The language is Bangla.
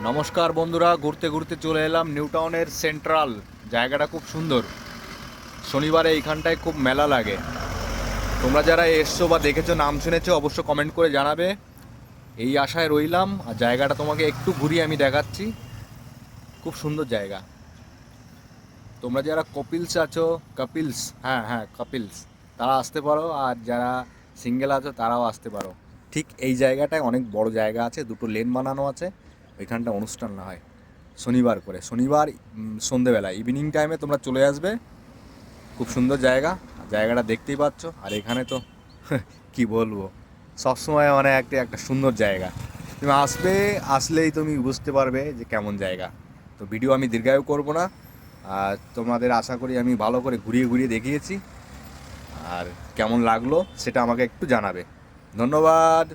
নমস্কার বন্ধুরা, ঘুরতে ঘুরতে চলে এলাম নিউ টাউনের সেন্ট্রাল। জায়গাটা খুব সুন্দর। শনিবারে এইখানটায় খুব মেলা লাগে। তোমরা যারা এসছো বা দেখেছো, নাম শুনেছো, অবশ্য কমেন্ট করে জানাবে। এই আশায় রইলাম। আর জায়গাটা তোমাকে একটু ঘুরিয়ে আমি দেখাচ্ছি। খুব সুন্দর জায়গা। তোমরা যারা কপিলস আছো, কাপিলস, হ্যাঁ হ্যাঁ কাপিলস, তারা আসতে পারো। আর যারা সিঙ্গেল আছো তারাও আসতে পারো। ঠিক এই জায়গাটায় অনেক বড় জায়গা আছে, দুটো লেন বানানো আছে। ওইখানটা অনুষ্ঠান না হয় শনিবার করে, শনিবার সন্ধেবেলা ইভিনিং টাইমে তোমরা চলে আসবে। খুব সুন্দর জায়গা। আর জায়গাটা দেখতেই পাচ্ছ। আর এখানে তো কি বলবো, সবসময় মানে একটা একটা সুন্দর জায়গা। তুমি আসবে, আসলেই তুমি বুঝতে পারবে যে কেমন জায়গা। তো ভিডিও আমি দীর্ঘায়ু করব না। আর তোমাদের আশা করি আমি ভালো করে ঘুরিয়ে ঘুরিয়ে দেখিয়েছি। আর কেমন লাগলো সেটা আমাকে একটু জানাবে। ধন্যবাদ।